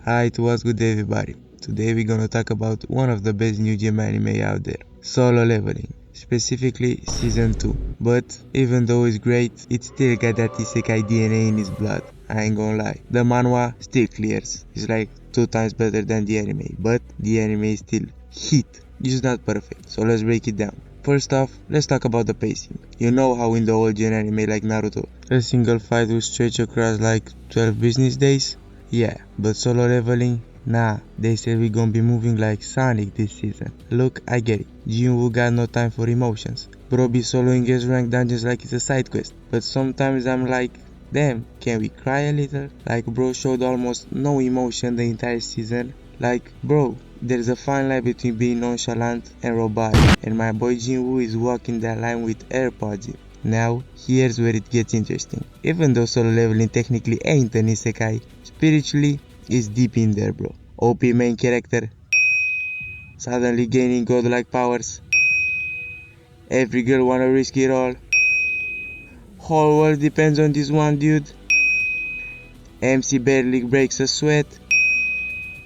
Alright, what's good everybody? Today we're gonna talk about one of the best new gem anime out there, Solo Leveling, specifically season 2. But even though it's great, it still got that Isekai DNA in its blood. I ain't gonna lie. The manhwa still clears. It's like 2 times better than the anime, but the anime is still hit. It's not perfect, so let's break it down. First off, let's talk about the pacing. You know how in the old gen anime like Naruto, a single fight would stretch across like 12 business days? Yeah, but Solo Leveling? Nah, they said we gonna be moving like Sonic this season. Look, I get it. Jinwoo got no time for emotions. Bro be soloing his ranked dungeons like it's a side quest. But sometimes I'm like, damn, can we cry a little? Like bro showed almost no emotion the entire season. Like, bro, there's a fine line between being nonchalant and robotic, and my boy Jinwoo is walking that line with AirPods in. Now, here's where it gets interesting. Even though Solo Leveling technically ain't an Isekai, spiritually, it's deep in there, bro. OP main character, suddenly gaining godlike powers. Every girl wanna risk it all. Whole world depends on this one dude. MC barely breaks a sweat.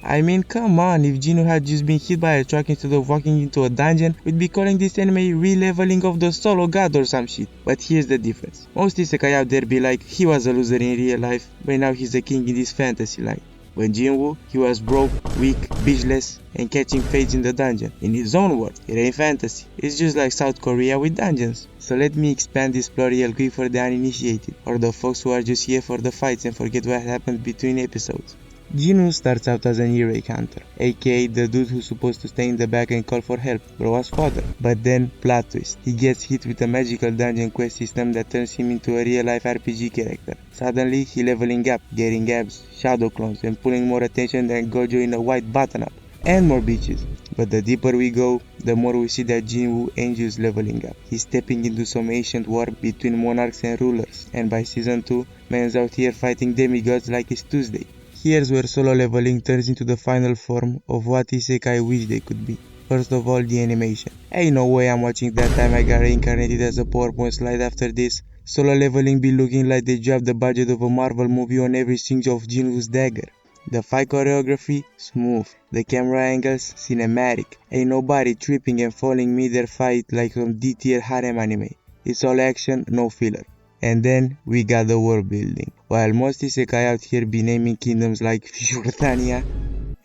I mean, come on, if Gino had just been hit by a truck instead of walking into a dungeon, we'd be calling this anime re-leveling of the solo god or some shit. But here's the difference. Most isekai out there be like, he was a loser in real life, but now he's a king in this fantasy line. But Jinwoo, he was broke, weak, bitchless, and catching fates in the dungeon. In his own world, it ain't fantasy. It's just like South Korea with dungeons. So let me expand this plot real quick for the uninitiated, or the folks who are just here for the fights and forget what happened between episodes. Jinwoo starts out as an earache hunter, aka the dude who's supposed to stay in the back and call for help, Broa's father. But then, plot twist, he gets hit with a magical dungeon quest system that turns him into a real-life RPG character. Suddenly, he leveling up, getting abs, shadow clones, and pulling more attention than Gojo in a white button-up. And more bitches. But the deeper we go, the more we see that Jinwoo ain't just leveling up. He's stepping into some ancient war between monarchs and rulers. And by season 2, man's out here fighting demigods like it's Tuesday. Here's where Solo Leveling turns into the final form of what Isekai wish they could be. First of all, the animation. Ain't no way I'm watching that time I got reincarnated as a PowerPoint slide after this. Solo Leveling be looking like they dropped the budget of a Marvel movie on every single of Jinwoo's dagger. The fight choreography, smooth. The camera angles, cinematic. Ain't nobody tripping and falling mid-air fight like some D-tier harem anime. It's all action, no filler. And then we got the world building. While most isekai out here be naming kingdoms like Jordania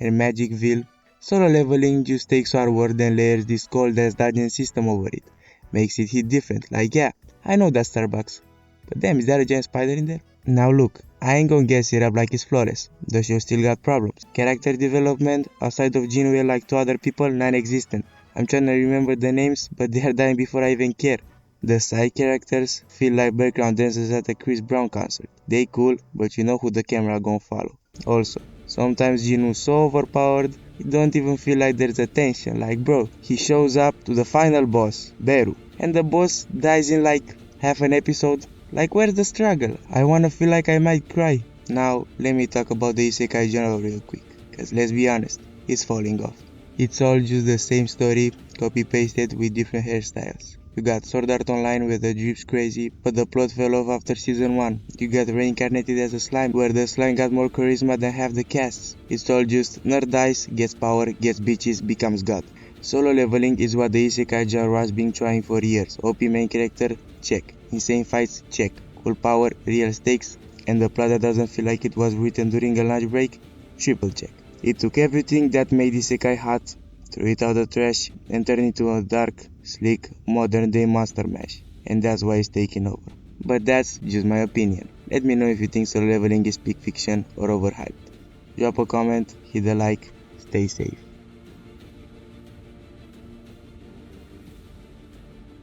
and Magicville, Solo Leveling just takes our world and layers this cold ass dungeon system over it. Makes it hit different, like yeah, I know that's Starbucks. But damn, is that a giant spider in there? Now look, I ain't gonna guess it up like it's flawless. The show still got problems. Character development, outside of Jinwoo like 2 other people, non-existent. I'm trying to remember the names, but they are dying before I even care. The side characters feel like background dancers at a Chris Brown concert. They cool, but you know who the camera gon' follow. Also, sometimes Jinwoo's so overpowered, you don't even feel like there's a tension. Like bro, he shows up to the final boss, Beru, and the boss dies in like half an episode. Like where's the struggle? I wanna feel like I might cry. Now, let me talk about the isekai genre real quick, cause let's be honest, it's falling off. It's all just the same story, copy-pasted with different hairstyles. You got Sword Art Online where the drip's crazy, but the plot fell off after season 1. You got reincarnated as a slime, where the slime got more charisma than half the casts. It's all just nerd dies, gets power, gets bitches, becomes god. Solo Leveling is what the isekai genre has been trying for years. OP main character, check. Insane fights, check. Cool power, real stakes, and the plot that doesn't feel like it was written during a lunch break, triple check. It took everything that made isekai hot, threw it out the trash, and turned it into a dark, slick, modern day monster mash. And that's why it's taking over. But that's just my opinion. Let me know if you think Solo Leveling is peak fiction or overhyped. Drop a comment, hit a like, stay safe.